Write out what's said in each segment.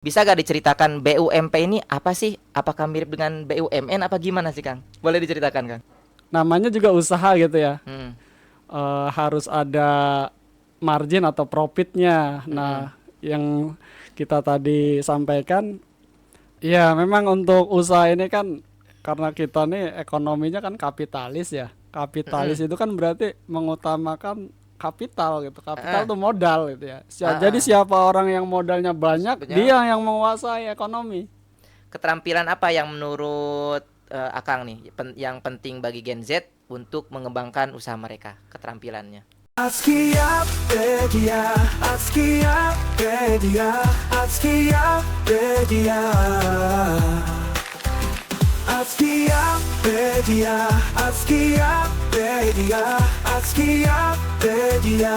Bisa gak diceritakan BUMP ini apa sih? Apakah mirip dengan BUMN apa gimana sih, Kang? Boleh diceritakan, Kang? Namanya juga usaha gitu ya. Hmm. Harus ada margin atau profitnya. Mm-mm. Nah, yang kita tadi sampaikan, ya memang untuk usaha ini kan karena kita nih ekonominya kan kapitalis ya. Kapitalis Mm-mm. itu kan berarti mengutamakan kapital gitu. Kapital Ah, tuh modal gitu ya. Jadi ah. siapa orang yang modalnya banyak, Sebenarnya dia yang menguasai ekonomi. keterampilan apa yang menurut Akang nih yang penting bagi Gen Z untuk mengembangkan usaha mereka? Keterampilannya. Askiapedia, Askiapedia, Askiapedia, Askiapedia, Askiapedia, Askiapedia.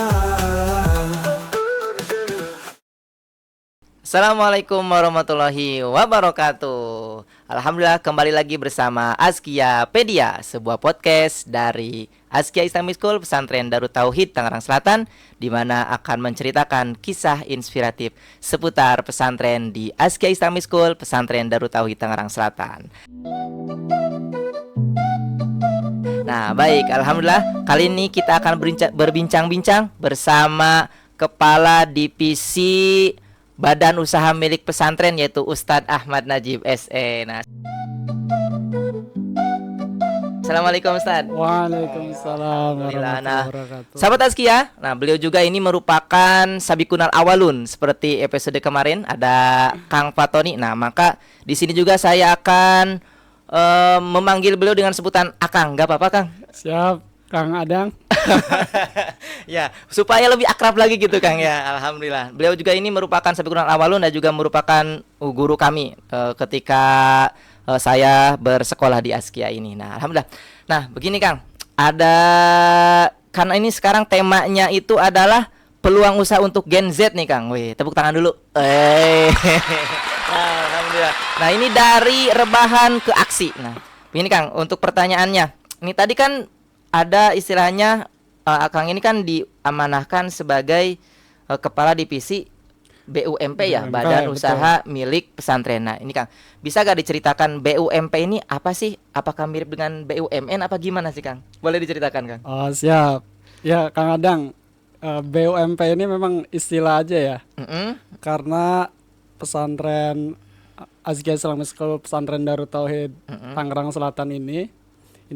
Assalamualaikum warahmatullahi wabarakatuh. Alhamdulillah kembali lagi bersama Azkiapedia, sebuah podcast dari Azkia Islamic School Pesantren Darut Tauhid Tangerang Selatan, di mana akan menceritakan kisah inspiratif seputar pesantren di Azkia Islamic School Pesantren Darut Tauhid Tangerang Selatan. Nah, baik, alhamdulillah kali ini kita akan berbincang-bincang bersama Kepala Divisi Badan Usaha Milik Pesantren, yaitu Ustadz Ahmad Najib SE. Nah, Assalamualaikum Ustadz. Waalaikumsalam Alhamdulillah. warahmatullahi Nah, wabarakatuh. sahabat Azkia, nah beliau juga ini merupakan Sabikunal Awalun seperti episode kemarin ada Kang Fatoni. Nah, maka di sini juga saya akan memanggil beliau dengan sebutan Akang. Gak apa-apa, Kang? Siap, Kang Adang. Ya, supaya lebih akrab lagi gitu, Kang, ya. Alhamdulillah. Beliau juga ini merupakan Sabiqunal Awalun dan juga merupakan guru kami ketika saya bersekolah di Askia ini. Nah, alhamdulillah. Nah, begini, Kang. Ada karena ini sekarang temanya itu adalah peluang usaha untuk Gen Z nih, Kang. Wih, tepuk tangan dulu. Nah, alhamdulillah. Nah, ini dari rebahan ke aksi. Nah, begini, Kang, untuk pertanyaannya. Ini tadi kan ada istilahnya Akang ini kan diamanahkan sebagai kepala divisi BUMP ya, BUMP, Badan betul. Usaha Milik Pesantren. Nah, ini Kang, bisa gak diceritakan BUMP ini apa sih? Apakah mirip dengan BUMN apa gimana sih, Kang? Boleh diceritakan, Kang? Oh, siap. Ya, Kang Adang, BUMP ini memang istilah aja ya. Mm-mm. Karena pesantren Azkia Islamic School Pesantren Darut Tauhid Mm-mm. Tangerang Selatan ini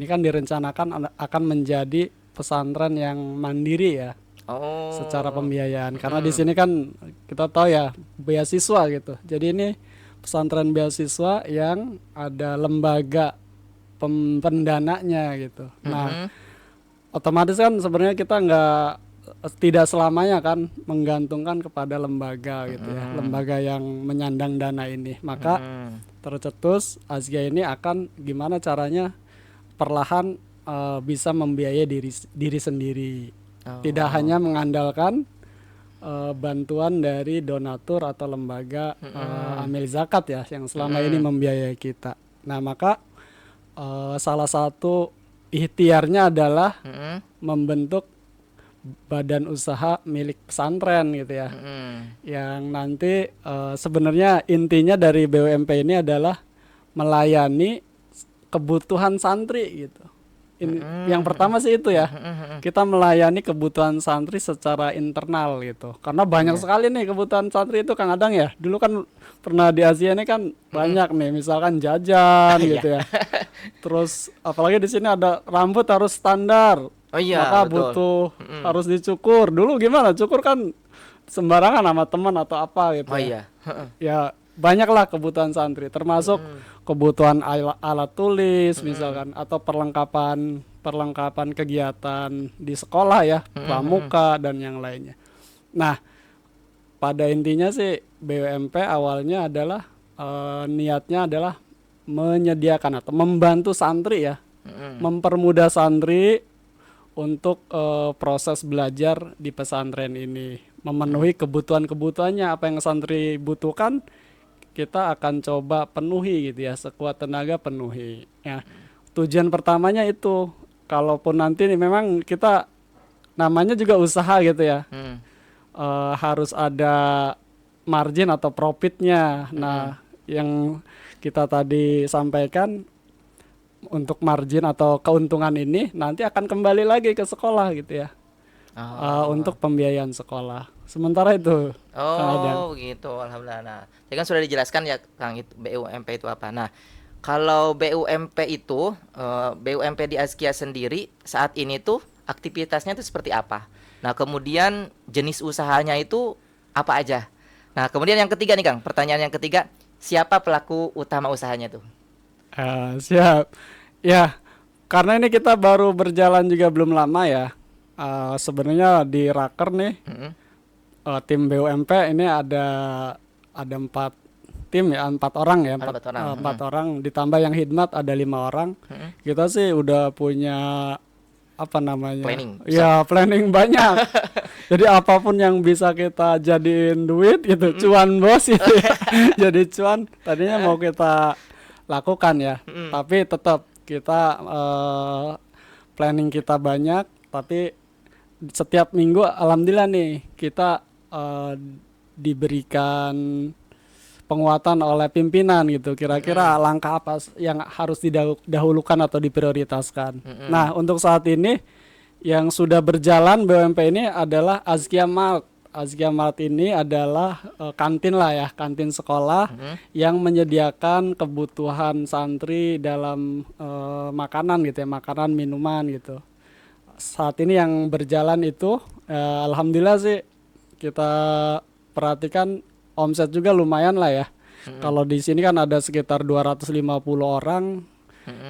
kan direncanakan akan menjadi pesantren yang mandiri ya secara Oh. pembiayaan. Karena di Mm-mm. sini kan kita tahu ya beasiswa gitu. Jadi ini pesantren beasiswa yang ada lembaga pendananya gitu. Nah, Mm-mm. otomatis kan sebenarnya kita nggak tidak selamanya kan menggantungkan kepada lembaga gitu ya, Mm-mm. lembaga yang menyandang dana ini. Maka Mm-mm. tercetus Azkia ini akan gimana caranya perlahan bisa membiayai diri sendiri, tidak Oh. hanya mengandalkan bantuan dari donatur atau lembaga Mm-mm. amil zakat ya yang selama ini Mm-mm. membiayai kita. Nah, maka salah satu ikhtiarnya adalah Mm-mm. membentuk badan usaha milik pesantren gitu ya. Mm-mm. Yang nanti sebenarnya intinya dari BUMP ini adalah melayani kebutuhan santri gitu. Yang Mm-mm. pertama sih itu ya. Mm-mm. Kita melayani kebutuhan santri secara internal gitu. Karena banyak Iya. sekali nih kebutuhan santri itu Kang Adang ya. Dulu kan pernah di Asia ini kan Mm-mm. banyak nih, misalkan jajan Iya. gitu ya. Terus apalagi di sini ada rambut harus standar, Oh iya, maka betul. butuh Mm-mm. harus dicukur. Dulu gimana? Cukur kan sembarangan sama teman atau apa gitu Oh ya. iya. Heeh. Ya banyaklah kebutuhan santri, termasuk Mm-mm. kebutuhan alat tulis Mm-mm. misalkan atau perlengkapan perlengkapan kegiatan di sekolah ya, Mm-mm. pramuka dan yang lainnya. Nah, pada intinya sih BUMP awalnya adalah niatnya adalah menyediakan atau membantu santri ya, Mm-mm. mempermudah santri untuk proses belajar di pesantren ini, memenuhi kebutuhan-kebutuhannya, apa yang santri butuhkan kita akan coba penuhi gitu ya, sekuat tenaga penuhi ya. Tujuan pertamanya itu, kalaupun nanti nih memang kita namanya juga usaha gitu ya, Mm. harus ada margin atau profitnya. Nah, yang kita tadi sampaikan untuk margin atau keuntungan ini nanti akan kembali lagi ke sekolah gitu ya. Untuk pembiayaan sekolah. Sementara itu Kang Adam. Oh, gitu. Alhamdulillah. Nah, tadi kan sudah dijelaskan ya, Kang, itu BUMP itu apa. Nah, kalau BUMP itu, BUMP di Azkia sendiri saat ini tuh aktivitasnya itu seperti apa? Nah, kemudian jenis usahanya itu apa aja? Nah, kemudian yang ketiga nih, Kang, pertanyaan yang ketiga, siapa pelaku utama usahanya tuh? Siap. Ya, karena ini kita baru berjalan juga belum lama ya. Sebenarnya di Raker nih, Mm-mm. tim BUMP ini ada 4 tim ya, 4 orang ya, Ada 4 4 orang. 4 orang ditambah yang hidmat ada 5 orang. Mm-mm. Kita sih udah punya apa namanya? Planning. Ya, planning banyak. Jadi apapun yang bisa kita jadiin duit gitu, cuan bos gitu ya. Jadi cuan tadinya mau kita lakukan ya. Tapi tetap kita planning kita banyak, tapi setiap minggu alhamdulillah nih kita diberikan penguatan oleh pimpinan gitu. Kira-kira langkah apa yang harus didahulukan atau diprioritaskan. Nah, untuk saat ini yang sudah berjalan BUMP ini adalah Azkia Mart. Azkia Mart ini adalah kantin lah ya, kantin sekolah yang menyediakan kebutuhan santri dalam makanan gitu ya, makanan, minuman gitu. Saat ini yang berjalan itu alhamdulillah sih kita perhatikan omset juga lumayan lah ya. Kalau di sini kan ada sekitar 250 orang.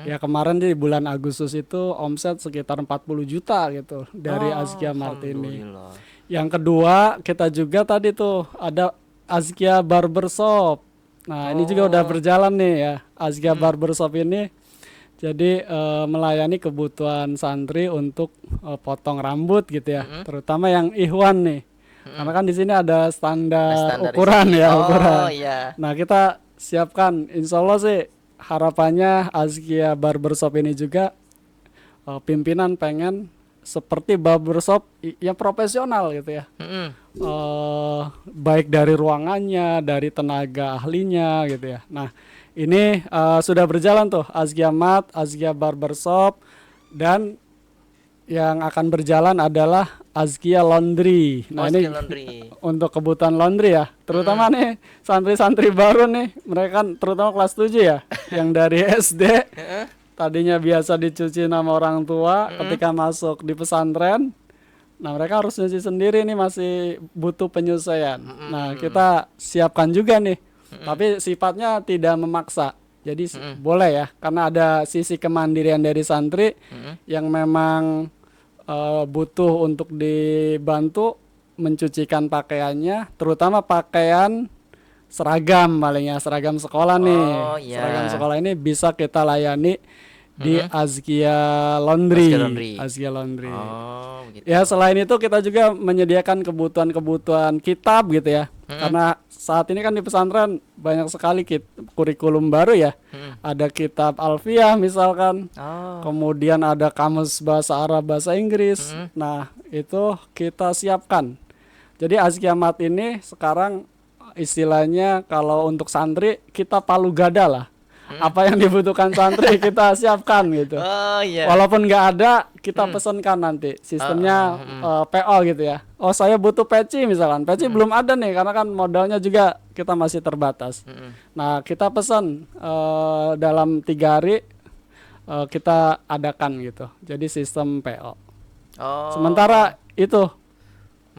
Ya kemarin di bulan Agustus itu omset sekitar 40 juta gitu dari Azkia Mart ini. Alhamdulillah. Yang kedua kita juga tadi tuh ada Azkia Barbershop. Nah ini juga udah berjalan nih ya. Azkia Barbershop ini jadi melayani kebutuhan santri untuk potong rambut gitu ya. Terutama yang Ikhwan nih. Karena kan di sini ada standar ukuran ya, ukuran. Iya. Nah kita siapkan, insya Allah sih harapannya Azkia Barbershop ini juga pimpinan pengen seperti barbershop yang profesional gitu ya. Baik dari ruangannya, dari tenaga ahlinya gitu ya. Nah ini sudah berjalan tuh Azkia Mart, Azkia Barbershop, dan yang akan berjalan adalah Azkia Laundry. Nah ini Laundry. untuk kebutuhan laundry ya, terutama nih santri-santri baru nih, mereka kan terutama kelas 7 ya, yang dari SD tadinya biasa dicuci sama orang tua, ketika masuk di pesantren, nah mereka harus nyuci sendiri nih, masih butuh penyesuaian. Nah kita siapkan juga nih, tapi sifatnya tidak memaksa. Jadi boleh ya, karena ada sisi kemandirian dari santri yang memang butuh untuk dibantu mencucikan pakaiannya, terutama pakaian seragam palingnya, seragam sekolah nih. Seragam sekolah ini bisa kita layani di Azkia Laundry. Azkia Laundry. Gitu. Ya selain itu kita juga menyediakan kebutuhan-kebutuhan kitab gitu ya. Karena saat ini kan di pesantren banyak sekali kurikulum baru ya. Ada kitab Alfiah misalkan. Kemudian ada kamus bahasa Arab, bahasa Inggris. Nah, itu kita siapkan. Jadi Azkia Mart ini sekarang istilahnya kalau untuk santri kita palu gada lah. Apa yang dibutuhkan santri kita siapkan gitu. Walaupun nggak ada, kita pesankan nanti. Sistemnya PO gitu ya. Oh saya butuh peci misalkan. Peci belum ada nih karena kan modalnya juga kita masih terbatas. Nah kita pesan dalam 3 hari kita adakan gitu. Jadi sistem PO. Sementara itu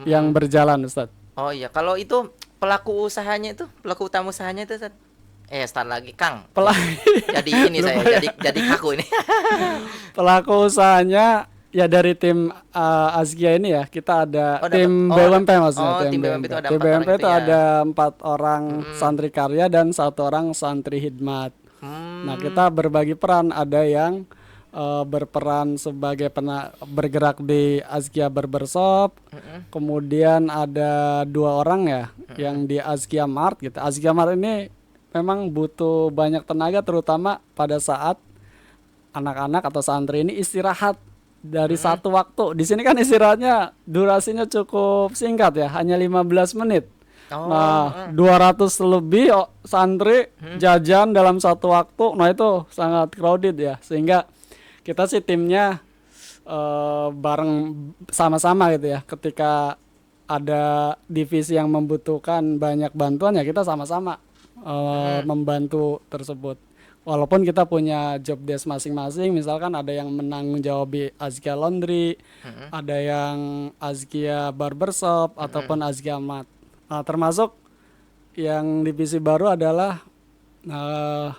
yang berjalan Ustadz. Oh iya, kalau itu pelaku usahanya itu, pelaku utama usahanya itu Ustadz. Start lagi Kang. Jadi ini saya jadi kaku ini. Pelaku usahanya ya dari tim Azkia ini ya, kita ada tim BUMP maksudnya. Tim BUMP itu ada 4 orang. Itu ada 4 orang santri karya dan 1 orang santri hidmat. Nah, kita berbagi peran, ada yang berperan sebagai bergerak di Azkia Barbershop. Kemudian ada 2 orang ya yang di Azkia Mart gitu. Azkia Mart ini memang butuh banyak tenaga, terutama pada saat anak-anak atau santri ini istirahat dari satu waktu. Di sini kan istirahatnya durasinya cukup singkat ya, hanya 15 menit. Oh, Nah, 200 lebih santri jajan dalam satu waktu. Nah, itu sangat crowded ya. Sehingga kita sih timnya bareng sama-sama gitu ya. Ketika ada divisi yang membutuhkan banyak bantuan ya kita sama-sama membantu tersebut. Walaupun kita punya job desk masing-masing, misalkan ada yang menanggung jawab Azkia Laundry, ada yang Azkia Barbershop ataupun Azkia Mat. Nah, termasuk yang divisi baru adalah eh,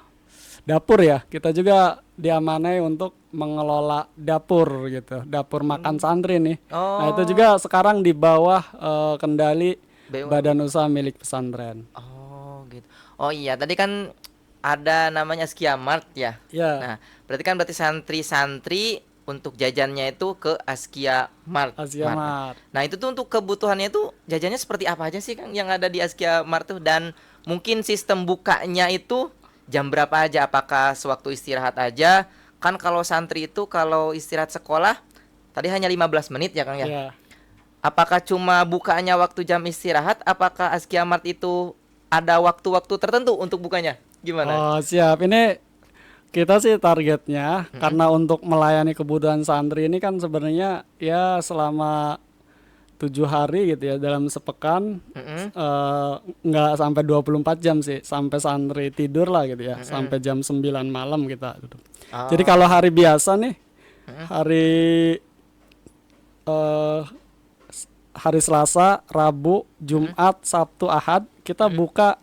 dapur ya. Kita juga diamanai untuk mengelola dapur gitu, dapur makan santri nih. Nah, itu oh, juga sekarang di bawah kendali BUMP. badan usaha milik pesantren. Oh, gitu. Oh iya, tadi kan ada namanya Skiamart ya. Ya, Nah, berarti santri-santri untuk jajannya itu ke Askia Mart. Azkia Mat. Nah, itu tuh untuk kebutuhannya itu jajannya seperti apa aja sih Kang yang ada di Askia Mart tuh, dan mungkin sistem bukanya itu jam berapa aja? Apakah sewaktu istirahat aja? Kan kalau santri itu kalau istirahat sekolah tadi hanya 15 menit ya Kang ya. Ya. Apakah cuma bukanya waktu jam istirahat? Apakah Askia Mart itu ada waktu-waktu tertentu untuk bukanya? Gimana? Oh, siap. Ini kita sih targetnya karena untuk melayani kebutuhan santri ini kan sebenarnya ya selama 7 hari gitu ya dalam sepekan, Mm-mm. nggak sampai 24 jam sih sampai santri tidur lah gitu ya, sampai jam 9 malam kita tutup. Jadi Oh. kalau hari biasa nih, hari eh, hari Selasa, Rabu, Jumat, Sabtu, Ahad kita buka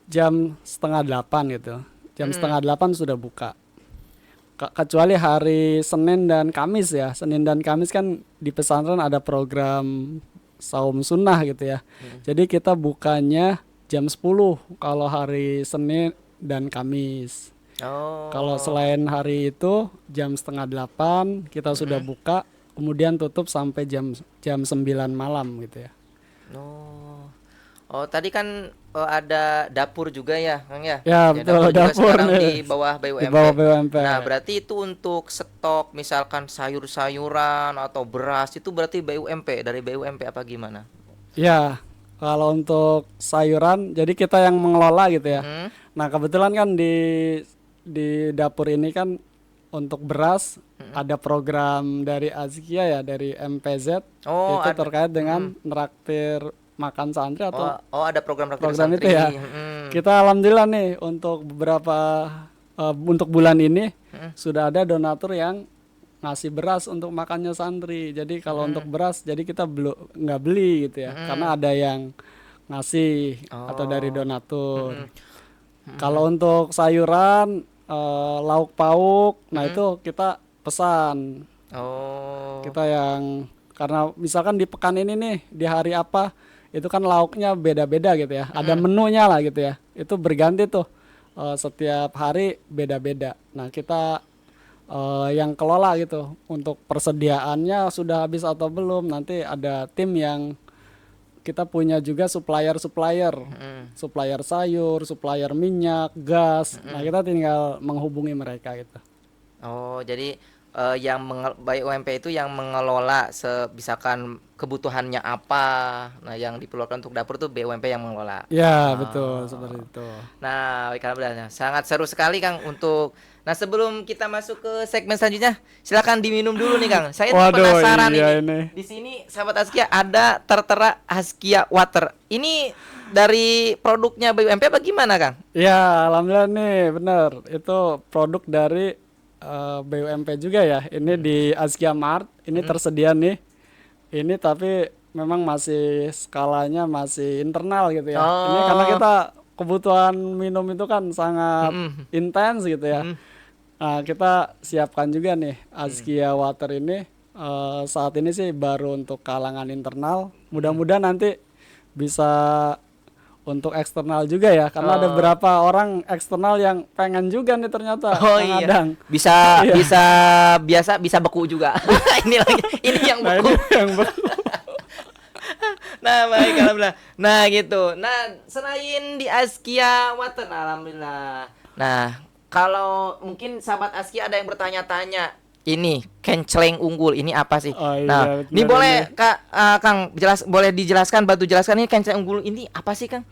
jam setengah 8 gitu. Jam setengah 8 sudah buka. Kecuali hari Senin dan Kamis ya. Senin dan Kamis kan di pesantren ada program saum sunnah gitu ya. Jadi kita bukanya jam 10 kalau hari Senin dan Kamis. Kalau Oh. selain hari itu jam setengah 8 kita sudah buka, kemudian tutup sampai jam jam 9 malam gitu ya. Oh. Oh, tadi kan ada dapur juga ya, Kang ya? Ya Ya, betul, dapur juga dapur sekarang nih di bawah di BUMP. bawah BUMP. Nah, berarti itu untuk stok misalkan sayur-sayuran atau beras itu berarti BUMP, dari BUMP apa gimana? Ya, kalau untuk sayuran, jadi kita yang mengelola gitu ya. Hmm? Nah, kebetulan kan di dapur ini kan untuk beras ada program dari Azkia ya, dari MPZ Oh, itu ada. terkait dengan neraktir makan santri Oh, atau oh, ada program raktir program itu santri. ya. Hmm. Kita alhamdulillah nih untuk beberapa untuk bulan ini sudah ada donatur yang ngasih beras untuk makannya santri. Jadi kalau untuk beras, jadi kita belum nggak beli gitu ya, karena ada yang ngasih atau dari Oh. donatur. Kalau untuk sayuran, lauk pauk, nah itu kita pesan. Oh. Kita yang karena misalkan di pekan ini nih di hari apa itu kan lauknya beda-beda gitu ya. Ada menunya lah gitu ya. Itu berganti tuh. Setiap hari beda-beda. Nah, kita yang kelola gitu untuk persediaannya sudah habis atau belum. Nanti ada tim yang kita punya juga supplier sayur, supplier minyak, gas. Nah, kita tinggal menghubungi mereka gitu. Oh, jadi BUMP itu yang mengelola misalkan kebutuhannya apa. Nah, yang dikeluarkan untuk dapur tuh BUMP yang mengelola. Ya, betul seperti itu. Nah, baik, alhamdulillah. Sangat seru sekali Kang untuk. Nah, sebelum kita masuk ke segmen selanjutnya, silakan diminum dulu nih Kang. Saya tuh Waduh, penasaran iya ini. ini. Di sini sahabat Askia ada tertera Askia Water. Ini dari produknya BUMP apa gimana Kang? Ya, alhamdulillah nih, bener. Itu produk dari BUMP juga ya. Ini di Azkia Mart. Ini tersedia nih. Ini tapi memang masih skalanya masih internal gitu ya. Ini karena Oh. kita kebutuhan minum itu kan sangat Mm-mm. intens gitu ya. Mm. Nah, kita siapkan juga nih Azkia Water ini. Saat ini sih baru untuk kalangan internal. Mudah-mudahan nanti bisa untuk eksternal juga ya, karena ada beberapa orang eksternal yang pengen juga nih ternyata Oh Kang iya. Adang. Bisa Iya. bisa beku juga. Ini yang Nah, beku. ini yang Nah, baik, alhamdulillah. Nah, gitu. Nah, selain di Askia Water, alhamdulillah. Nah, kalau mungkin sahabat Askia ada yang bertanya-tanya, ini kenceleng unggul ini apa sih? Oh Nah, iya, ini boleh benar-benar. Kak, Kang, boleh dijelaskan, bantu jelaskan ini kenceleng unggul ini apa sih, Kang?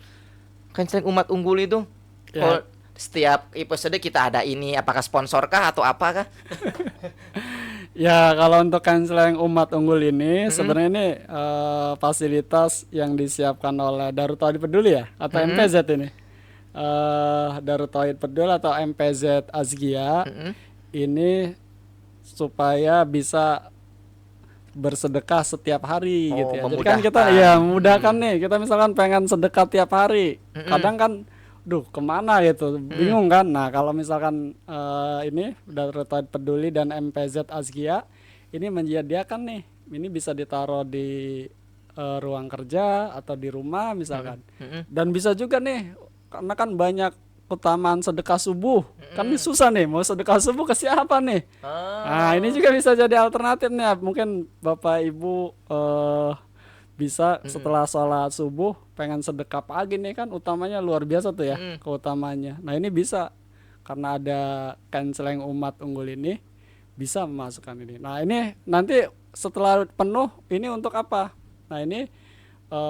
Kenceleng umat unggul itu? Ya, Kalau setiap episode kita ada ini, apakah sponsor kah atau apa kah? ya kalau untuk canceling umat unggul ini Mm-mm, sebenarnya ini fasilitas yang disiapkan oleh Darut Tauhid Peduli ya atau mm-mm, MPZ ini. Darut Tauhid Peduli atau MPZ Azkia mm-mm. ini supaya bisa bersedekah setiap hari gitu Oh, ya. Jadi kan kita memudahkan. ya memudahkan Mm-mm, nih. Kita misalkan pengen sedekah tiap hari. mm-mm, Kadang kan duh kemana gitu mm-mm, bingung kan. Nah kalau misalkan ini Darut Tauhid Peduli dan MPZ Azkia ini menyediakan nih. Ini bisa ditaruh di ruang kerja atau di rumah mm-mm, misalkan. mm-mm, Dan bisa juga nih karena kan banyak keutamaan sedekah subuh. Kan ini mm-mm. susah nih mau sedekah subuh ke siapa nih? Nah, ini Oh, juga bisa jadi alternatif nih. Mungkin Bapak Ibu bisa mm-mm, setelah sholat subuh pengen sedekah pagi nih kan utamanya luar biasa tuh ya mm-mm. keutamanya. Nah, ini bisa karena ada canceling umat unggul ini bisa memasukkan ini. Nah, ini nanti setelah penuh ini untuk apa? Nah, ini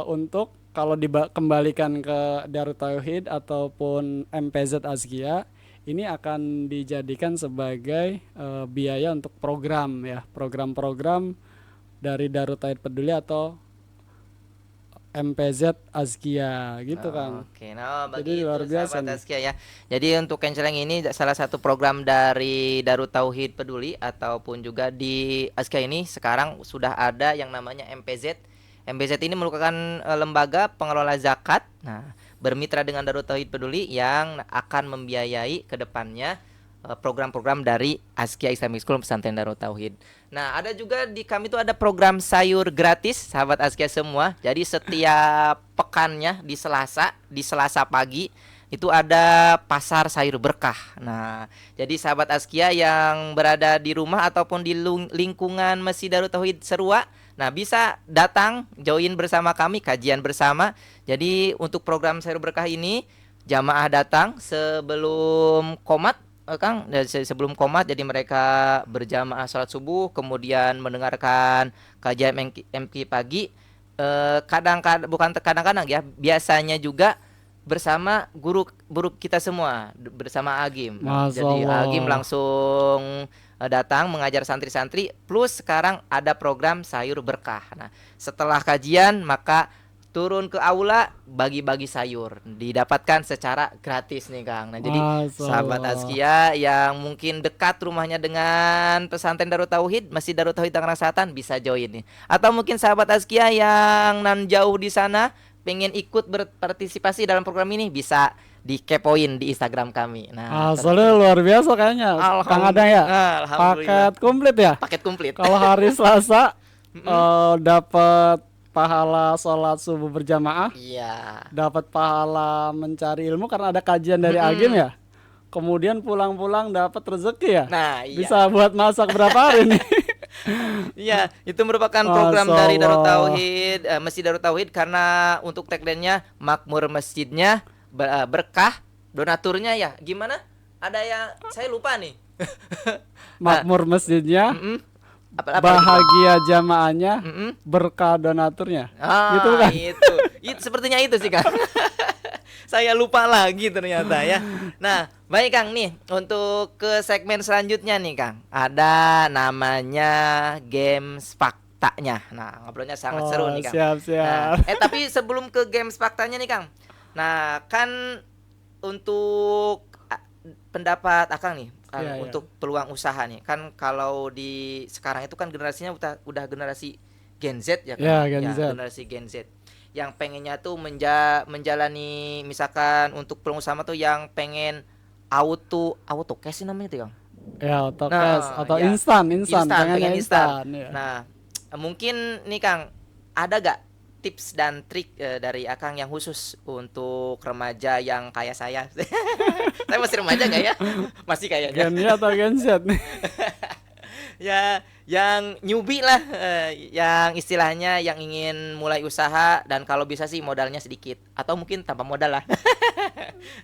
untuk kalau dikembalikan ke Darut Tauhid ataupun MPZ Azkia ini akan dijadikan sebagai biaya untuk program ya, program-program dari Darut Tauhid Peduli atau MPZ Azkia gitu Kang. Oke, nah Jadi begitu luar biasa sahabat nih. Askia ya. Jadi untuk Kenceleng ini salah satu program dari Darut Tauhid Peduli ataupun juga di Askia ini sekarang sudah ada yang namanya MPZ. MPZ ini merupakan lembaga pengelola zakat. Nah, bermitra dengan Darut Tauhid Peduli yang akan membiayai ke depannya program-program dari Askia Islamic School Pesantren Darut Tauhid. Nah, ada juga di kami tuh ada program sayur gratis, sahabat Askia semua. Jadi setiap pekannya di Selasa pagi itu ada pasar sayur berkah. Nah, jadi sahabat Askia yang berada di rumah ataupun di lingkungan Masjid Darut Tauhid Serua, nah bisa datang join bersama kami kajian bersama. Jadi untuk program sayur berkah ini jamaah datang sebelum komat, Kang, sebelum komat, jadi mereka berjamaah sholat subuh, kemudian mendengarkan kajian MQ pagi. Kadang-kadang, bukan kadang-kadang ya, biasanya juga bersama guru kita semua, bersama Agim. Nah, Masya jadi Agim Allah. langsung datang mengajar santri-santri, plus sekarang ada program sayur berkah. Nah, setelah kajian maka turun ke aula bagi-bagi sayur, didapatkan secara gratis nih Kang. Nah, jadi Masya sahabat Allah. Azkia yang mungkin dekat rumahnya dengan pesantren Darut Tauhid, Masjid Darut Tauhid Tangerang Selatan bisa join nih. Atau mungkin sahabat Azkia yang nan jauh di sana pengen ikut berpartisipasi dalam program ini bisa dikepoin di Instagram kami. Nah, Masya Allah luar biasa kayaknya. Kang ada ya Alhamdulillah. paket komplit ya. Paket komplit. Kalau hari Selasa Mm-mm. dapat pahala sholat subuh berjamaah, Iya. dapat pahala mencari ilmu karena ada kajian dari Agim Mm-mm. ya. Kemudian pulang-pulang dapat rezeki ya. Nah, iya. Bisa buat masak berapa hari nih? Iya, itu merupakan program Masya dari Darut Allah. Tauhid, Masjid Darut Tauhid, karena untuk tagline-nya makmur masjidnya berkah, donaturnya ya gimana? Ada yang saya lupa nih. Nah, Makmur masjidnya, mm-mm. Apalagi Bang? bahagia jamaahnya, Mm-mm. berkah donaturnya. Gitu Ah, kan? itu sepertinya itu sih Kang. Saya lupa lagi ternyata ya. Nah, baik Kang nih, untuk ke segmen selanjutnya nih Kang. Ada namanya games faktanya. Nah, ngobrolnya sangat seru Oh, nih Kang. Nah, siap-siap. tapi sebelum ke games faktanya nih Kang. Nah, kan untuk pendapat Akang nih, Kang, Iya, iya. untuk peluang usaha nih. Kan kalau di sekarang itu kan generasinya udah generasi Gen Z ya Kang Ya, ya. Gen Ya, Z. generasi Gen Z yang pengennya tuh menjalani, misalkan untuk pengusaha tuh yang pengen auto cash sih namanya tuh Kang. Ya, auto cash Nah, atau ya instan, instan, pengen pengennya instan. instan ya. Nah, mungkin nih Kang, ada gak tips dan trik dari Akang yang khusus untuk remaja yang kayak saya? Saya masih remaja gak ya? Masih kayaknya. Gen Y atau Gen Z nih? Ya, yang newbie lah, yang istilahnya yang ingin mulai usaha dan kalau bisa sih modalnya sedikit atau mungkin tanpa modal lah.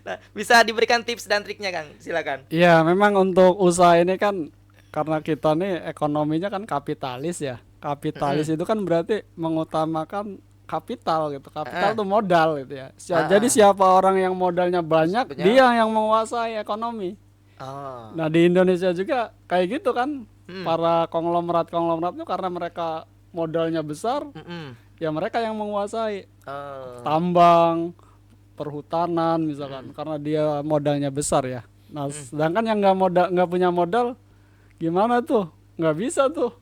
Nah, bisa diberikan tips dan triknya Kang, silakan. Iya, memang untuk usaha ini kan karena kita nih ekonominya kan kapitalis ya. Kapitalis itu kan berarti mengutamakan kapital gitu. Kapital tuh modal gitu ya. Jadi siapa orang yang modalnya banyak, dia yang menguasai ekonomi. Oh. Nah, di Indonesia juga kayak gitu kan. Para konglomerat itu karena mereka modalnya besar, ya mereka yang menguasai tambang, perhutanan misalkan, karena dia modalnya besar ya. Nah, sedangkan yang nggak punya modal, gimana tuh? Nggak bisa tuh.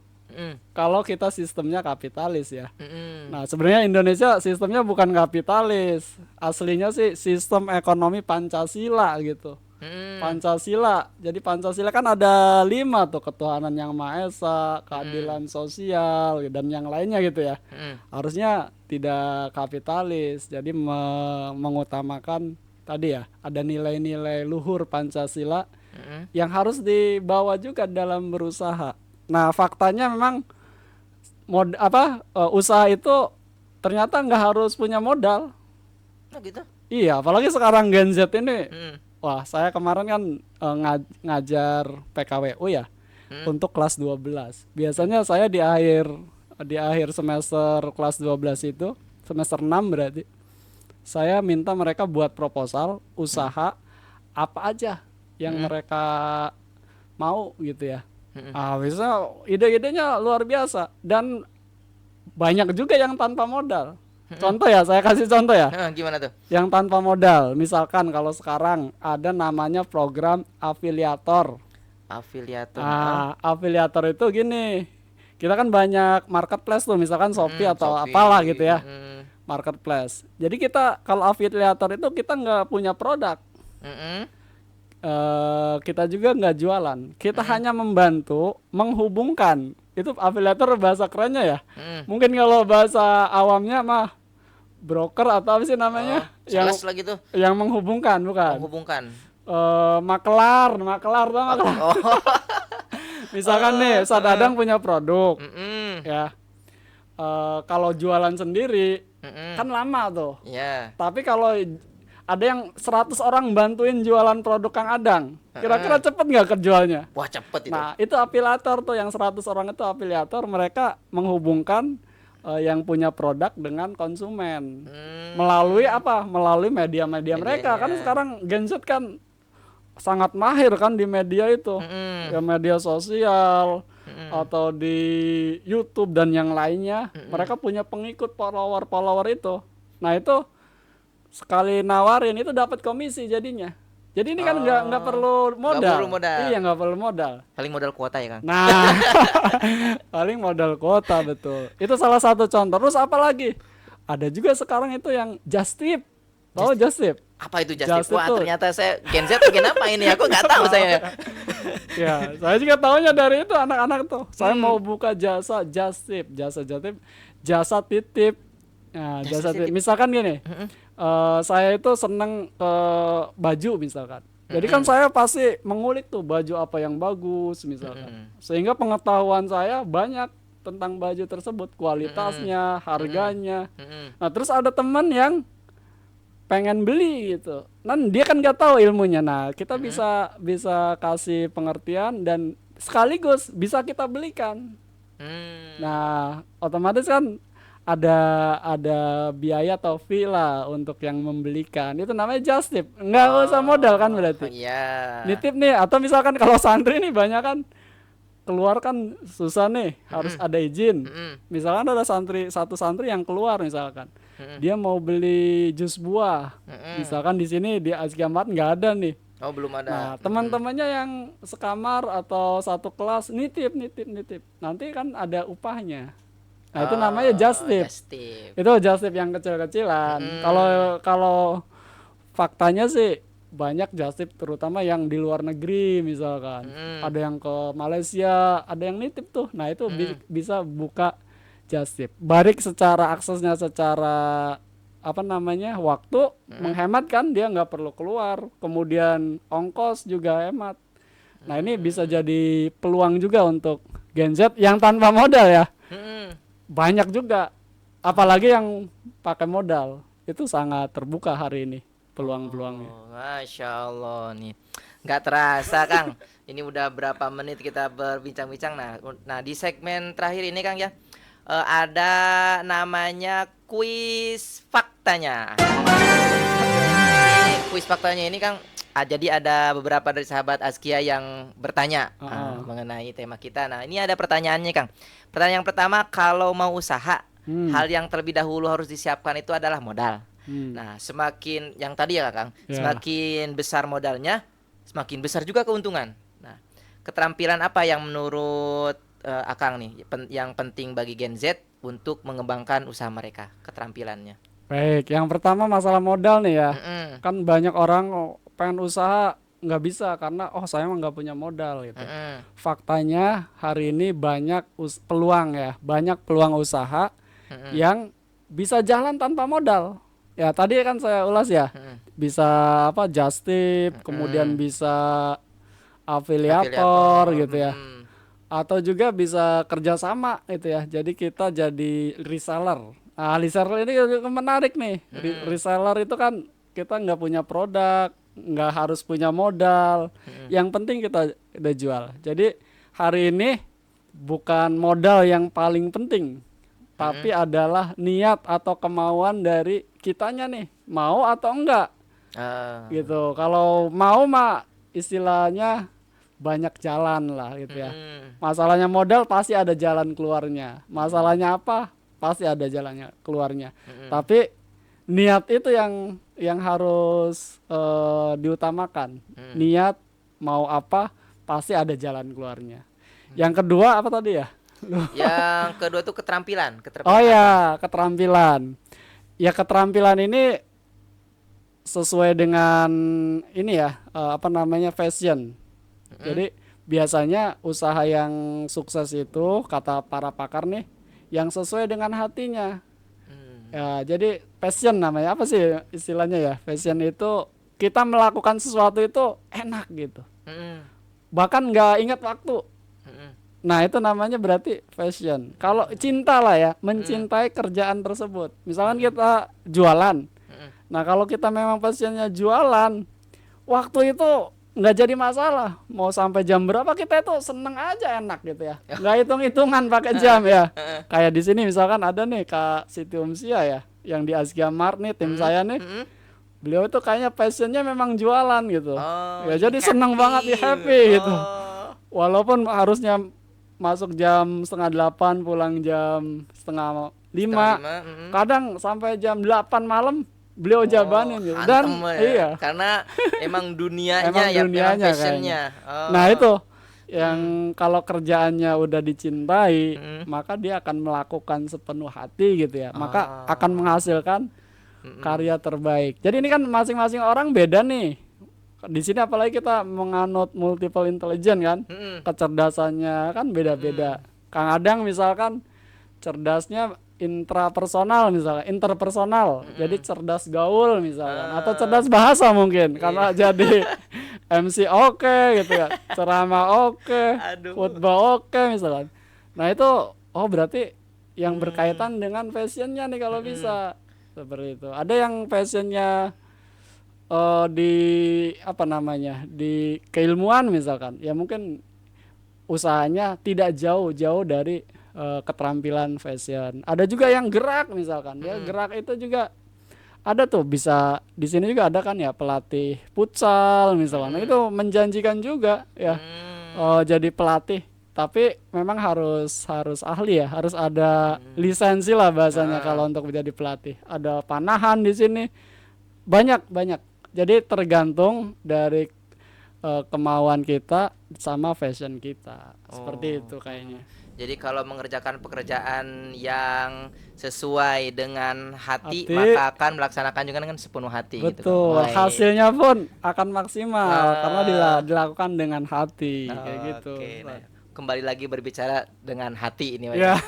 Kalau kita sistemnya kapitalis ya. Nah, sebenarnya Indonesia sistemnya bukan kapitalis, aslinya sih sistem ekonomi Pancasila gitu. Pancasila. Jadi Pancasila kan ada 5 tuh, ketuhanan yang Maha Esa, keadilan sosial dan yang lainnya gitu ya. Harusnya tidak kapitalis. Jadi mengutamakan tadi ya, ada nilai-nilai luhur Pancasila yang harus dibawa juga dalam berusaha. Nah, faktanya memang usaha itu ternyata nggak harus punya modal. Oh gitu. Iya, apalagi sekarang Gen Z ini. Wah, saya kemarin kan ngajar PKWU ya, untuk kelas 12. Biasanya saya di akhir semester kelas 12 itu, semester 6 berarti, saya minta mereka buat proposal usaha apa aja yang mereka mau gitu ya. Bisa ide-idenya luar biasa dan banyak juga yang tanpa modal. Contoh ya, saya kasih contoh ya. Gimana tuh? Yang tanpa modal, misalkan kalau sekarang ada namanya program afiliator. Afiliator. Afiliator itu gini, kita kan banyak marketplace tuh, misalkan Shopee atau apalah gitu ya, marketplace. Jadi kita kalau afiliator itu kita nggak punya produk, kita juga nggak jualan, kita hanya membantu menghubungkan. Itu afiliator bahasa kerennya ya. Mungkin kalau bahasa awamnya mah broker atau apa sih namanya? Sales lagi tuh. Yang menghubungkan, bukan? Menghubungkan. Makelar tuh makelar. Misalkan nih, Ustadz Dadang punya produk, ya. Kalau jualan sendiri kan lama tuh. Yeah. Tapi kalau ada yang 100 orang bantuin jualan produk Kang Adang, kira-kira cepet nggak kejualnya? Wah, cepet itu. Nah, itu afiliator tuh, yang 100 orang itu afiliator, mereka menghubungkan yang punya produk dengan konsumen. Melalui apa? Melalui media-media mereka. Kan sekarang Gen Z kan sangat mahir kan di media itu. Ya, media sosial atau di YouTube dan yang lainnya. Mereka punya pengikut, follower itu. Nah, itu sekali nawarin itu dapat komisi jadinya. Jadi ini kan nggak perlu modal. Nggak perlu modal. Iya, nggak perlu modal. Paling modal kuota ya, Kang. Nah, paling modal kuota, betul. Itu salah satu contoh. Terus apa lagi? Ada juga sekarang itu yang Just Tip. Tahu Just Tip? Apa itu Just Tip? Wah, Tip ternyata saya Gen Z kenapa ini? Aku nggak tahu saya. Ya, saya juga tahunya dari itu anak-anak tuh. Saya mau buka jasa Just Tip, jasa titip. Nah, jasa titip. Misalkan gini. Saya itu seneng ke baju misalkan. Jadi kan saya pasti mengulik tuh baju apa yang bagus misalkan. Sehingga pengetahuan saya banyak tentang baju tersebut, kualitasnya, harganya. Nah, terus ada teman yang pengen beli gitu. Nah, dia kan nggak tahu ilmunya. Nah, kita bisa kasih pengertian dan sekaligus bisa kita belikan. Nah, otomatis kan ada biaya atau fee lah untuk yang membelikan. Itu namanya just tip. Nggak usah modal kan berarti. Nitip nih, atau misalkan kalau santri nih banyak kan keluar kan susah nih, harus ada izin. Misalkan ada satu santri yang keluar misalkan. Dia mau beli jus buah. Misalkan di sini di Azkiamat nggak ada nih. Oh, belum ada. Nah, teman-temannya yang sekamar atau satu kelas nitip. Nanti kan ada upahnya. Nah, itu namanya just tip. Itu just tip yang kecil-kecilan. Kalau faktanya sih banyak just tip, terutama yang di luar negeri misalkan. Ada yang ke Malaysia, ada yang nitip tuh. Nah, itu bisa buka just tip. Baik secara aksesnya, secara waktu menghemat kan, dia nggak perlu keluar. Kemudian ongkos juga hemat. Nah, ini bisa jadi peluang juga untuk Gen Z yang tanpa modal ya. Banyak juga, apalagi yang pakai modal, itu sangat terbuka hari ini. peluang-peluangnya. Oh, Masya Allah nih. Nggak terasa Kang. Ini udah berapa menit kita berbincang-bincang. Nah, di segmen terakhir ini Kang ya, ada namanya kuis faktanya. Kuis faktanya ini Kang, jadi ada beberapa dari sahabat Askia yang bertanya mengenai tema kita. Nah, ini ada pertanyaannya Kang. Pertanyaan yang pertama, kalau mau usaha, hal yang terlebih dahulu harus disiapkan itu adalah modal. Nah, semakin yang tadi ya Kang, semakin besar modalnya, semakin besar juga keuntungan. Nah, keterampilan apa yang menurut Akang nih yang penting bagi Gen Z untuk mengembangkan usaha mereka, keterampilannya? Baik, yang pertama masalah modal nih ya. Mm-mm. Kan banyak orang pengen usaha nggak bisa karena saya mah nggak punya modal gitu. Mm-mm. Faktanya hari ini banyak peluang ya, banyak peluang usaha yang bisa jalan tanpa modal. Ya tadi kan saya ulas ya, bisa apa just tip, kemudian bisa afiliator gitu ya, atau juga bisa kerjasama gitu ya. Jadi kita jadi reseller. Nah, reseller ini menarik nih. Reseller itu kan kita nggak punya produk, nggak harus punya modal. Yang penting kita udah jual. Jadi hari ini bukan modal yang paling penting, tapi adalah niat atau kemauan dari kitanya nih, mau atau enggak. Gitu. Kalau mau mah istilahnya banyak jalan lah gitu ya. Masalahnya modal pasti ada jalan keluarnya. Masalahnya apa? Pasti ada jalannya keluarnya. Tapi niat itu yang harus diutamakan. Niat mau apa pasti ada jalan keluarnya. Yang kedua apa tadi ya? Yang kedua tuh keterampilan. Oh ya, keterampilan. Ya keterampilan ini sesuai dengan ini ya, apa namanya, fashion. Jadi biasanya usaha yang sukses itu kata para pakar nih, yang sesuai dengan hatinya. Ya, jadi passion namanya, apa sih istilahnya ya? Passion itu kita melakukan sesuatu itu enak gitu. Bahkan nggak ingat waktu. Nah itu namanya berarti passion. Kalau cinta lah ya, mencintai kerjaan tersebut. Misalkan kita jualan. Nah kalau kita memang passionnya jualan, waktu itu nggak jadi masalah. Mau sampai jam berapa kita itu seneng aja, enak gitu ya. Nggak hitung-hitungan pakai jam ya. Kayak di sini misalkan ada nih Kak Siti Umsia ya, yang di Askia Mart nih, tim saya nih. Beliau itu kayaknya passionnya memang jualan gitu. Ya jadi seneng banget, happy gitu. Walaupun harusnya masuk jam 7:30, pulang jam 4:30, kadang sampai jam 8 malam beliau jabanin gitu. Dan iya, karena emang dunianya emang passionnya. Nah itu yang kalau kerjaannya udah dicintai, maka dia akan melakukan sepenuh hati gitu ya. Maka akan menghasilkan karya terbaik. Jadi ini kan masing-masing orang beda nih. Di sini apalagi kita menganut multiple intelligence kan, kecerdasannya kan beda-beda. Kang Adang misalkan cerdasnya intrapersonal, misalkan interpersonal, jadi cerdas gaul misalkan, atau cerdas bahasa mungkin karena jadi MC oke gitu ya, ceramah oke, khutbah oke misalkan. Nah itu berarti yang berkaitan dengan passionnya nih kalau bisa seperti itu. Ada yang passionnya di apa namanya, di keilmuan misalkan, ya mungkin usahanya tidak jauh-jauh dari keterampilan fashion. Ada juga yang gerak misalkan, ya gerak itu juga ada tuh, bisa di sini juga ada kan ya, pelatih futsal misalkan. Itu menjanjikan juga ya, jadi pelatih. Tapi memang harus ahli ya, harus ada lisensi lah bahasanya kalau untuk menjadi pelatih. Ada panahan di sini, banyak. Jadi tergantung dari kemauan kita sama fashion kita. Seperti itu kayaknya. Jadi kalau mengerjakan pekerjaan yang sesuai dengan hati, maka akan melaksanakan juga dengan sepenuh hati. Betul, gitu. Hasilnya pun akan maksimal karena dilakukan dengan hati, kayak gitu. Nah, kembali lagi berbicara dengan hati ini. Yeah.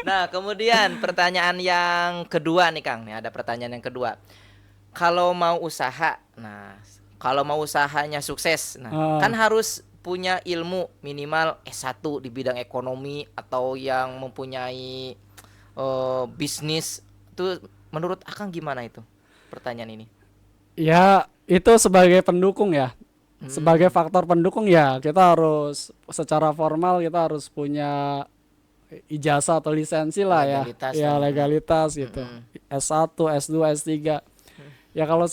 Nah, kemudian pertanyaan yang kedua nih Kang. Nih ada pertanyaan yang kedua. Kalau mau usaha, kalau mau usahanya sukses, kan harus punya ilmu minimal S1 di bidang ekonomi atau yang mempunyai bisnis. Itu menurut Akang gimana itu pertanyaan ini? Ya, itu sebagai pendukung ya. Sebagai faktor pendukung ya, kita harus secara formal kita harus punya ijazah atau lisensi lah ya. Legalitas Ya lah. legalitas gitu. Mm-mm. S1, S2, S3. Ya kalau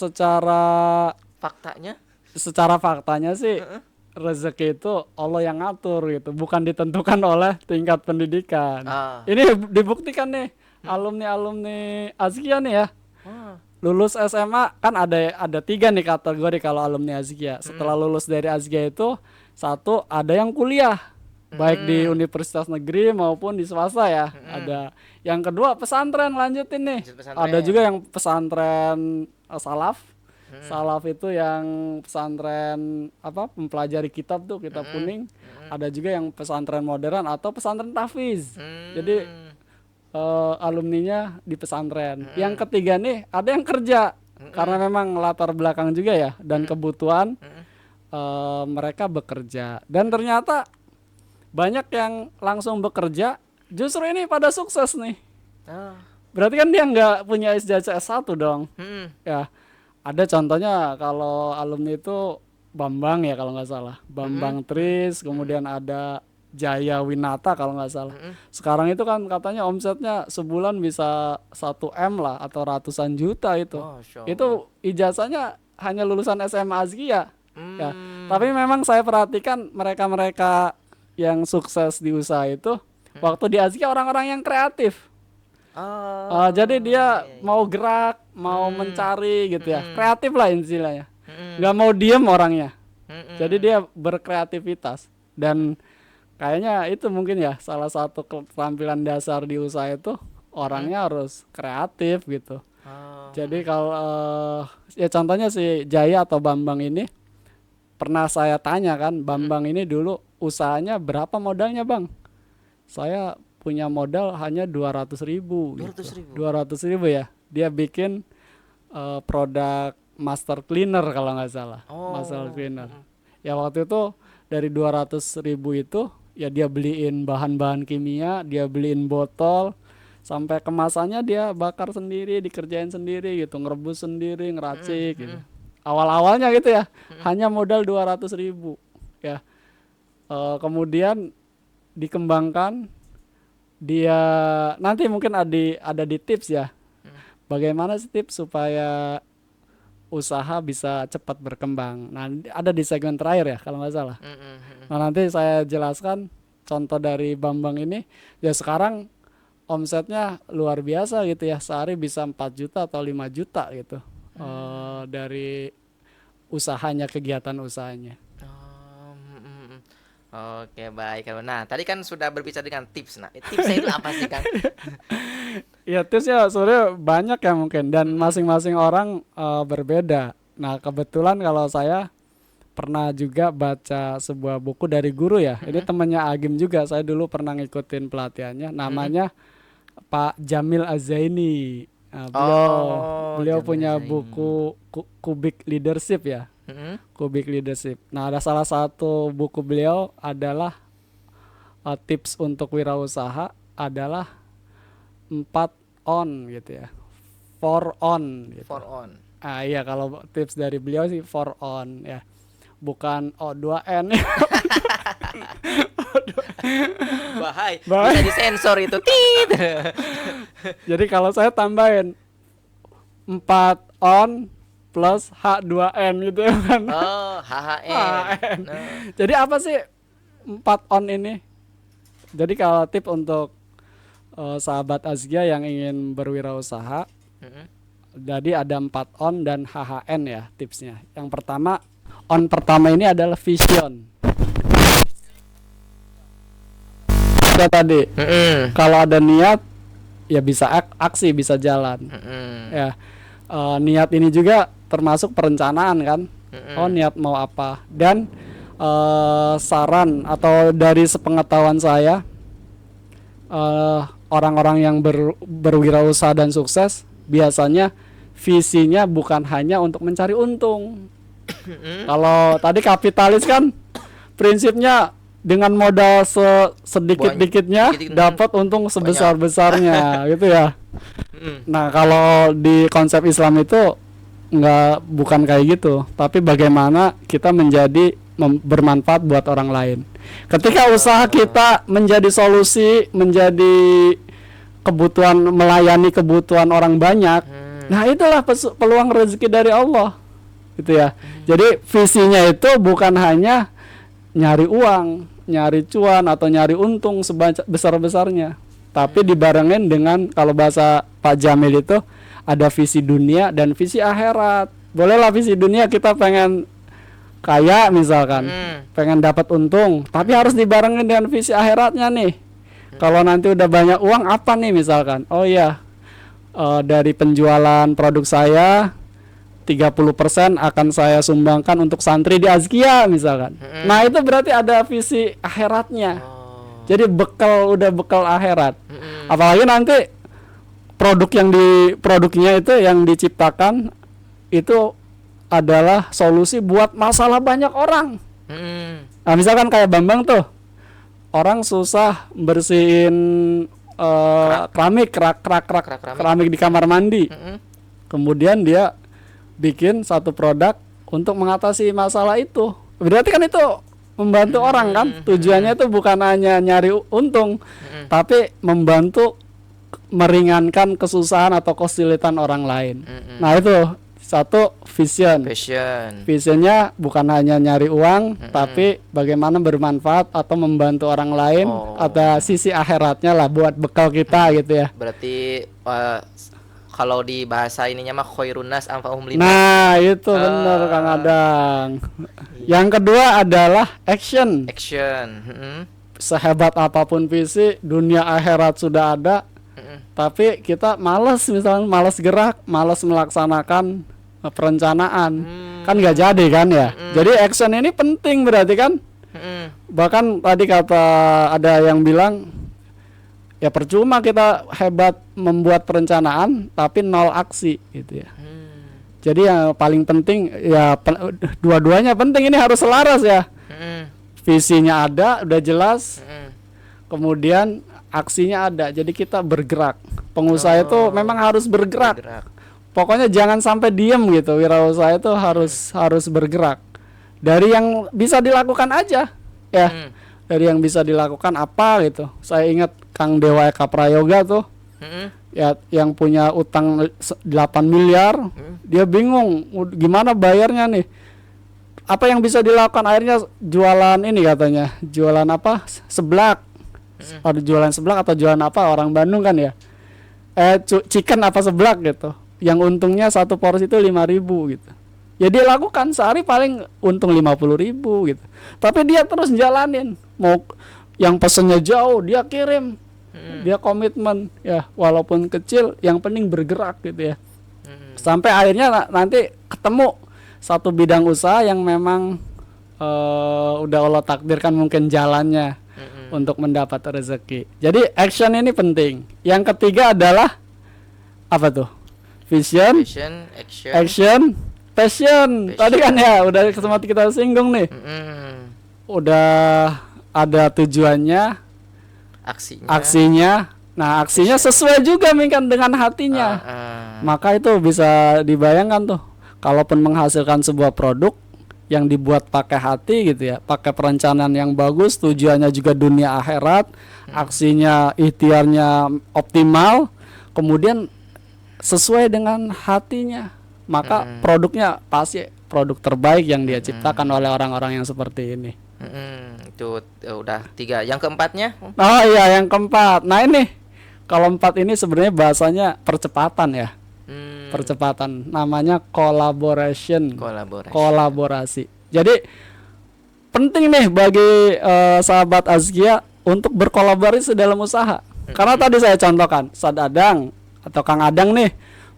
Faktanya? secara faktanya sih rezeki itu Allah yang ngatur gitu, bukan ditentukan oleh tingkat pendidikan. Ah. Ini dibuktikan nih alumni Azkia nih ya. Ah. Lulus SMA kan ada 3 nih kategori kalau alumni Azkia. Setelah lulus dari Azkia itu, satu ada yang kuliah baik di universitas negeri maupun di swasta ya. Ada. Yang kedua pesantren lanjutin nih. Lanjut pesantren. Ada juga yang pesantren salaf. Salaf itu yang pesantren apa mempelajari kitab tuh, kitab kuning. Ada juga yang pesantren modern atau pesantren tahfiz. Jadi alumninya di pesantren. Yang ketiga nih ada yang kerja karena memang latar belakang juga ya dan kebutuhan mereka bekerja. Dan ternyata banyak yang langsung bekerja justru ini pada sukses nih. Ah. Berarti kan dia nggak punya ijazah S1 dong. Mm-mm. Ya, ada contohnya kalau alumni itu Bambang ya kalau nggak salah. Bambang Tris, kemudian ada Jaya Winata kalau nggak salah. Sekarang itu kan katanya omsetnya sebulan bisa 1 M lah atau ratusan juta itu. Masya Allah. Itu ijazahnya hanya lulusan SMA Azkia. Ya. Hmm. Tapi memang saya perhatikan mereka-mereka yang sukses di usaha itu waktu di Azkia orang-orang yang kreatif. Ah. Jadi dia mau gerak, mau mencari gitu ya. Kreatif lah istilahnya. Nggak mau diem orangnya. Jadi dia berkreativitas. Dan kayaknya itu mungkin ya salah satu keterampilan dasar di usaha itu orangnya harus kreatif gitu. Ah. Jadi kalau ya contohnya si Jaya atau Bambang ini pernah saya tanya kan, Bambang ini dulu usahanya berapa modalnya Bang? Saya punya modal hanya 200.000 gitu. 200.000 ya. Dia bikin produk master cleaner kalau nggak salah. Master cleaner. Ya waktu itu dari 200.000 itu ya dia beliin bahan-bahan kimia, dia beliin botol, sampai kemasannya dia bakar sendiri, dikerjain sendiri gitu, ngerebus sendiri, ngeracik gitu. Awal-awalnya gitu ya, hanya modal 200.000 ya. Kemudian dikembangkan, dia nanti mungkin ada di tips ya. Bagaimana sih tips supaya usaha bisa cepat berkembang. Nah, ada di segmen terakhir ya kalau nggak salah. Nah, nanti saya jelaskan contoh dari Bambang ini. Ya sekarang omsetnya luar biasa gitu ya. Sehari bisa 4 juta atau 5 juta gitu. Dari usahanya, kegiatan usahanya. Oke, baik. Nah, tadi kan sudah berbicara dengan tips. Nah, tipsnya itu apa sih, Kang? Ya tipsnya sebenarnya banyak ya mungkin dan masing-masing orang berbeda. Nah kebetulan kalau saya pernah juga baca sebuah buku dari guru ya. Ini temannya Agim juga. Saya dulu pernah ngikutin pelatihannya. Namanya Pak Jamil Azaini. Nah, beliau Jamil punya Azaini. buku Kubik Leadership ya. Kubik Leadership. Nah ada salah satu buku beliau adalah tips untuk wirausaha adalah 4 on gitu ya. 4 on gitu. 4 on. Iya kalau tips dari beliau sih 4 on ya. Bukan O2N. Bahaya. Bisa disensor itu. Tit. Jadi kalau saya tambahin 4 on plus H2N gitu ya kan. Oh, HHN. Nah. Jadi apa sih 4 on ini? Jadi kalau tip untuk sahabat Azkia yang ingin berwirausaha, jadi ada 4 on dan HHN ya tipsnya. Yang pertama, on pertama ini adalah vision. Ada tadi, kalau ada niat, ya bisa aksi, bisa jalan. Ya, niat ini juga termasuk perencanaan kan. Oh niat mau apa? Dan saran atau dari sepengetahuan saya, orang-orang yang berwirausaha dan sukses biasanya visinya bukan hanya untuk mencari untung. Kalau tadi kapitalis kan prinsipnya dengan modal sedikit-dikitnya dapat untung sebesar-besarnya gitu ya. Nah kalau di konsep Islam itu bukan kayak gitu, tapi bagaimana kita menjadi bermanfaat buat orang lain. Ketika usaha kita menjadi solusi, menjadi kebutuhan, melayani kebutuhan orang banyak, nah itulah peluang rezeki dari Allah, gitu ya. Jadi visinya itu bukan hanya nyari uang, nyari cuan atau nyari untung sebesar-besarnya, tapi dibarengin dengan, kalau bahasa Pak Jamil itu, ada visi dunia dan visi akhirat. Bolehlah visi dunia kita pengen kaya misalkan, pengen dapat untung, tapi harus dibarengin dengan visi akhiratnya nih. Kalau nanti udah banyak uang apa nih misalkan, oh iya, dari penjualan produk saya 30% akan saya sumbangkan untuk santri di Azkia misalkan. Nah itu berarti ada visi akhiratnya. Jadi udah bekal akhirat. Apalagi nanti produknya itu yang diciptakan itu adalah solusi buat masalah banyak orang. Nah misalkan kayak Bambang tuh, orang susah bersihin keramik di kamar mandi. Kemudian dia bikin satu produk untuk mengatasi masalah itu. Berarti kan itu membantu orang kan? Tujuannya itu bukan hanya nyari untung, tapi membantu meringankan kesusahan atau kesulitan orang lain. Nah itu satu visionnya bukan hanya nyari uang, tapi bagaimana bermanfaat atau membantu orang lain. Ada sisi akhiratnya lah buat bekal kita gitu ya. Berarti kalau di bahasa ininya mah khairun nas anfa'uhum linnas. Nah itu benar Kang Adang. Yang kedua adalah action. Sehebat apapun visi, dunia akhirat sudah ada, tapi kita malas gerak, malas melaksanakan perencanaan, kan nggak jadi kan ya. Jadi action ini penting berarti kan. Bahkan tadi kata ada yang bilang, ya percuma kita hebat membuat perencanaan tapi nol aksi gitu ya. Jadi yang paling penting ya dua-duanya penting, ini harus selaras ya. Visinya ada, udah jelas. Kemudian aksinya ada. Jadi kita bergerak. Pengusaha itu memang harus bergerak. Pokoknya jangan sampai diem gitu. Wirausaha itu harus bergerak. Dari yang bisa dilakukan aja ya. Dari yang bisa dilakukan apa gitu. Saya ingat Kang Dewa Eka Prayoga tuh. Ya yang punya utang 8 miliar, dia bingung gimana bayarnya nih. Apa yang bisa dilakukan, akhirnya jualan ini katanya. Jualan apa? Seblak. Ada jualan seblak atau jualan apa, orang Bandung kan ya. Chicken apa seblak gitu. Yang untungnya satu porsi itu 5.000 gitu. Ya dia lakukan sehari paling untung 50.000 gitu. Tapi dia terus jalanin. Mau yang pesennya jauh dia kirim. Dia komitmen ya, walaupun kecil yang penting bergerak gitu ya. Sampai akhirnya nanti ketemu satu bidang usaha yang memang udah Allah takdirkan mungkin jalannya untuk mendapat rezeki. Jadi action ini penting. Yang ketiga adalah apa tuh? Vision, action, passion. Tadi kan ya udah sempat kita singgung nih. Udah ada tujuannya, aksinya. Nah aksinya sesuai juga mungkin dengan hatinya. Maka itu bisa dibayangkan tuh, kalaupun menghasilkan sebuah produk yang dibuat pakai hati gitu ya, pakai perencanaan yang bagus, tujuannya juga dunia akhirat, aksinya ikhtiarnya optimal, kemudian sesuai dengan hatinya, maka produknya pasti produk terbaik yang dia ciptakan oleh orang-orang yang seperti ini. Itu udah 3. Yang keempatnya? Oh iya, yang keempat. Nah ini kalau 4 ini sebenarnya bahasanya percepatan ya. Percepatan, namanya kolaborasi. Jadi penting nih bagi sahabat Azkia untuk berkolaborasi dalam usaha. Karena tadi saya contohkan, Sad Adang atau Kang Adang nih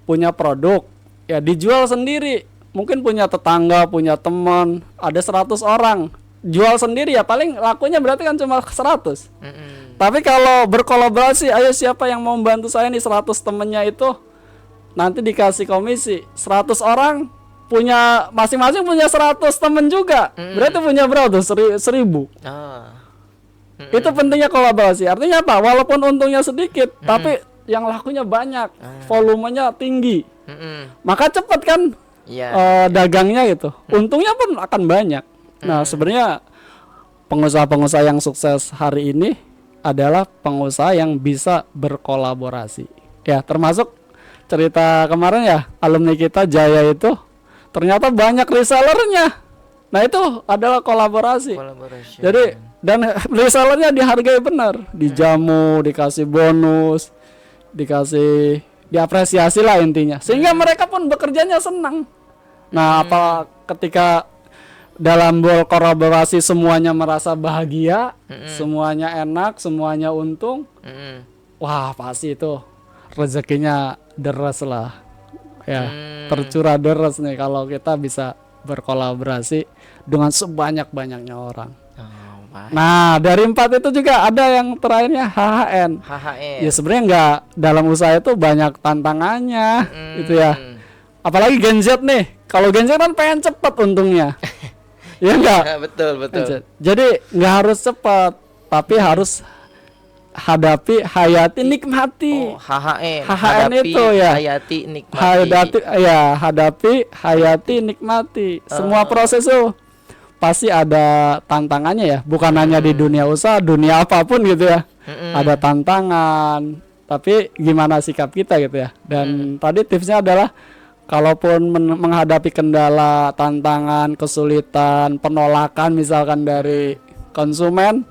punya produk ya, dijual sendiri. Mungkin punya tetangga, punya teman, ada 100 orang, jual sendiri ya paling lakunya berarti kan cuma 100. Tapi kalau berkolaborasi, ayo siapa yang mau membantu saya nih, 100 temennya itu nanti dikasih komisi. 100 orang punya masing-masing punya 100 temen juga. Berarti punya berapa tuh? 1.000. Itu pentingnya kolaborasi. Artinya apa? Walaupun untungnya sedikit, tapi yang lakunya banyak, volumenya tinggi. Maka cepat kan Iya. dagangnya gitu. Untungnya pun akan banyak. Nah, sebenarnya pengusaha-pengusaha yang sukses hari ini adalah pengusaha yang bisa berkolaborasi. Ya, termasuk cerita kemarin ya, alumni kita Jaya itu ternyata banyak resellernya. Nah, itu adalah kolaborasi. Collaboration. Jadi dan resellernya dihargai benar, dijamu, dikasih bonus, dikasih diapresiasi lah intinya. Sehingga mereka pun bekerjanya senang. Nah, apa ketika dalam berkolaborasi semuanya merasa bahagia, semuanya enak, semuanya untung, wah pasti itu rezekinya deres lah. Ya, tercurah deres nih kalau kita bisa berkolaborasi dengan sebanyak-banyaknya orang. Oh, baik. Nah, dari 4 itu juga ada yang terakhirnya HHN. HHN. Ya sebenarnya nggak, dalam usaha itu banyak tantangannya itu ya. Apalagi Gen Z nih. Kalau Gen Z kan pengen cepet untungnya. Ya enggak? Betul, betul. Jadi nggak harus cepat, tapi harus hayati, nikmati. Oh, HHN. HHN Hadapi, itu ya. hayati, nikmati. Hadapi, hayati, nikmati. Semua proses itu pasti ada tantangannya ya, bukan hanya di dunia usaha, dunia apapun gitu ya. Ada tantangan, tapi gimana sikap kita gitu ya. Dan tadi tipsnya adalah kalaupun menghadapi kendala, tantangan, kesulitan, penolakan misalkan dari konsumen,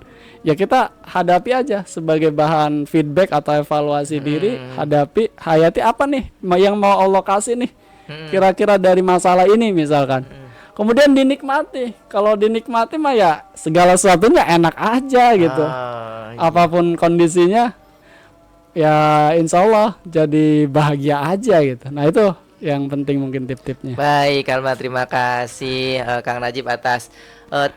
ya kita hadapi aja sebagai bahan feedback atau evaluasi diri. Hadapi, hayati apa nih yang mau Allah kasih nih kira-kira dari masalah ini misalkan. Kemudian dinikmati. Kalau dinikmati mah ya segala sesuatunya enak aja gitu. Apapun kondisinya ya insya Allah jadi bahagia aja gitu. Nah itu yang penting mungkin tip-tipnya. Baik, Kalma, terima kasih Kang Najib atas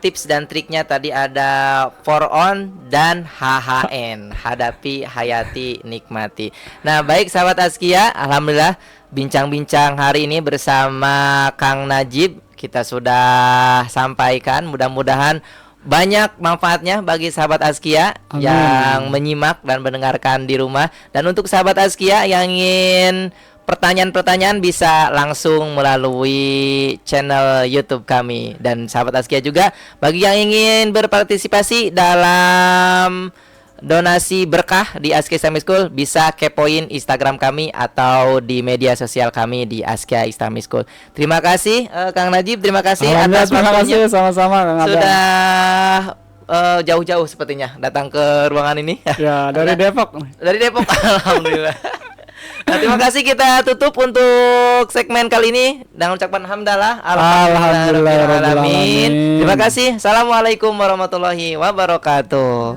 tips dan triknya. Tadi ada for on dan HHN, hadapi, hayati, nikmati. Nah, baik sahabat Azkia, alhamdulillah bincang-bincang hari ini bersama Kang Najib kita sudah sampaikan. Mudah-mudahan banyak manfaatnya bagi sahabat Azkia yang menyimak dan mendengarkan di rumah. Dan untuk sahabat Azkia yang ingin pertanyaan-pertanyaan bisa langsung melalui channel YouTube kami. Dan sahabat Azkia juga bagi yang ingin berpartisipasi dalam donasi berkah di Azkia Islamic School bisa kepoin Instagram kami atau di media sosial kami di Azkia Islamic School. Terima kasih Kang Najib, terima kasih atas terima waktunya. kasih sama-sama Kang Adam. Sudah jauh-jauh sepertinya datang ke ruangan ini. Ya, dari Depok. Dari Depok. Alhamdulillah. Nah, terima kasih, kita tutup untuk segmen kali ini dengan ucapan hamdalah. Alhamdulillahirrahmanirrahim. Terima kasih. Assalamualaikum warahmatullahi wabarakatuh.